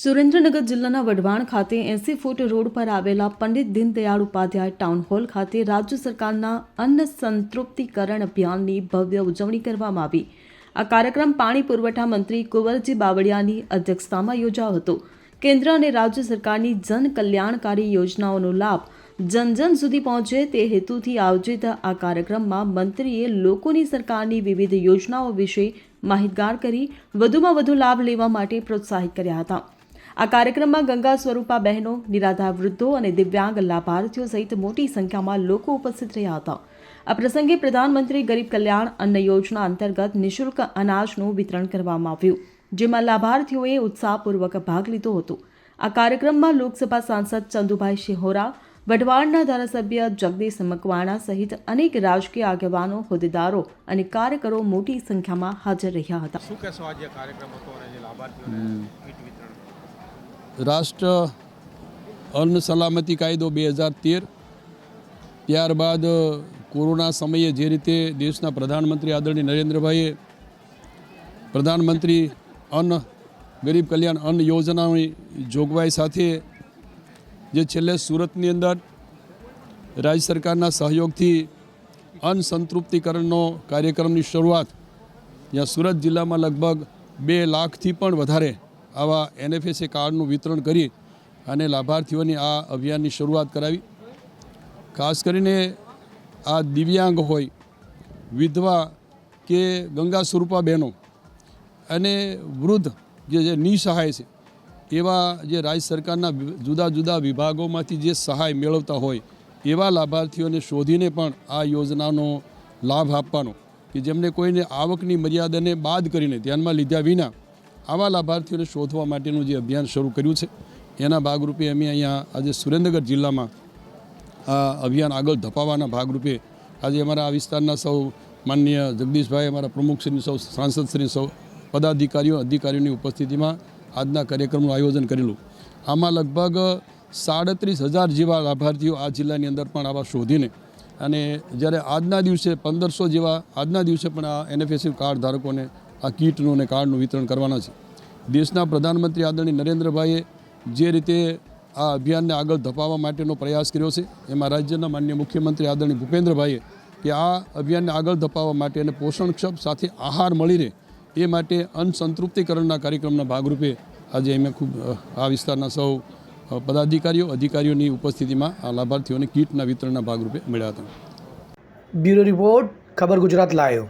સુરેન્દ્રનગર જિલ્લાના વઢવાણ ખાતે 80 foot road પર આવેલા પંડિત દીનદયાળ ઉપાધ્યાય ટાઉન હોલ ખાતે રાજ્ય સરકારના અન્ન સંતૃપ્તિકરણ અભિયાનની ભવ્ય ઉજવણી કરવામાં આવી। આ કાર્યક્રમ પાણી પુરવઠા મંત્રી કુંવરજી બાવળિયાની અધ્યક્ષતામાં યોજાયો હતો। કેન્દ્ર અને રાજ્ય સરકારની જન કલ્યાણકારી યોજનાઓનો લાભ જન જન સુધી પહોંચે તે હેતુથી આયોજિત આ કાર્યક્રમમાં મંત્રીએ લોકોની સરકારની વિવિધ યોજનાઓ વિશે માહિતગાર કરી વધુમાં વધુ લાભ લેવા માટે પ્રોત્સાહિત કર્યા હતા। આ કાર્યક્રમમાં ગંગા સ્વરૂપા બહેનો, નિરાધાર વૃદ્ધો અને દિવ્યાંગ લાભાર્થીઓ સહિત મોટી સંખ્યામાં લોકો ઉપસ્થિત રહ્યા હતા। આ પ્રસંગે પ્રધાનમંત્રી ગરીબ કલ્યાણ અન્ન યોજના અંતર્ગત નિઃશુલ્ક અનાજનું વિતરણ કરવામાં આવ્યું, જેમાં લાભાર્થીઓએ ઉત્સાહપૂર્વક ભાગ લીધો હતો। આ કાર્યક્રમમાં લોકસભા સાંસદ ચંદુભાઈ શિહોરા, વઢવાણના ધારાસભ્ય જગદીશ મકવાણા સહિત અનેક રાજકીય આગેવાનો, હોદ્દેદારો અને કાર્યકરો મોટી સંખ્યામાં હાજર રહ્યા હતા। શું કહેશો આજે કાર્યક્રમ હતો અને જે લાભાર્થીઓને કીટ વિતરણ? રાષ્ટ્ર અન્ન સલામતી કાયદો 2013 ત્યારબાદ કોરોના સમયે જે રીતે દેશના પ્રધાનમંત્રી આદરણીય નરેન્દ્રભાઈએ પ્રધાનમંત્રી અન્ન ગરીબ કલ્યાણ અન્ન યોજનાની જોગવાઈ સાથે જે છેલ્લે સુરતની અંદર રાજ્ય સરકારના સહયોગથી અન્ન સંતૃપ્તિકરણનો કાર્યક્રમની શરૂઆત, જ્યાં સુરત જિલ્લામાં લગભગ 2 લાખથી પણ વધારે આવા NFSA કાર્ડનું વિતરણ કરી અને લાભાર્થીઓની આ અભિયાનની શરૂઆત કરાવી। ખાસ કરીને આ દિવ્યાંગ હોય, વિધવા કે ગંગા સ્વરૂપા બહેનો અને વૃદ્ધ જે નિસહાય છે, એવા જે રાજ્ય સરકારના જુદા જુદા વિભાગોમાંથી જે સહાય મેળવતા હોય એવા લાભાર્થીઓને શોધીને પણ આ યોજનાનો લાભ આપવાનો, કે જેમને કોઈને આવકની મર્યાદાને બાદ કરીને ધ્યાનમાં લીધા વિના આવા લાભાર્થીઓને શોધવા માટેનું જે અભિયાન શરૂ કર્યું છે, એના ભાગરૂપે અમે અહીંયા આજે સુરેન્દ્રનગર જિલ્લામાં આ અભિયાન આગળ ધપાવવાના ભાગરૂપે આજે અમારા આ વિસ્તારના સૌ માનનીય જગદીશભાઈ, અમારા પ્રમુખશ્રી, સૌ સાંસદશ્રી, સૌ પદાધિકારીઓ, અધિકારીઓની ઉપસ્થિતિમાં આજના કાર્યક્રમનું આયોજન કરેલું। આમાં લગભગ 37,000 જેવા લાભાર્થીઓ આ જિલ્લાની અંદર પણ આવા શોધીને, અને જ્યારે આજના દિવસે 1500 જેવા આજના દિવસે પણ આ NFSA કાર્ડ ધારકોને આ કીટનું અને કાર્ડનું વિતરણ કરવાના છે। દેશના પ્રધાનમંત્રી આદરણીય નરેન્દ્રભાઈએ જે રીતે આ અભિયાનને આગળ ધપાવવા માટેનો પ્રયાસ કર્યો છે, એમાં રાજ્યના માનનીય મુખ્યમંત્રી આદરણીય ભૂપેન્દ્રભાઈએ કે આ અભિયાનને આગળ ધપાવવા માટે અને પોષણક્ષમ સાથે આહાર મળી રહે એ માટે અન્ન સંતૃપ્તિકરણના કાર્યક્રમના ભાગરૂપે આજે અમે ખૂબ આ વિસ્તારના સૌ પદાધિકારીઓ, અધિકારીઓની ઉપસ્થિતિમાં આ લાભાર્થીઓને કીટના વિતરણના ભાગરૂપે મળ્યા હતા। બ્યુરો રિપોર્ટ, ખબર ગુજરાત લાઈવ।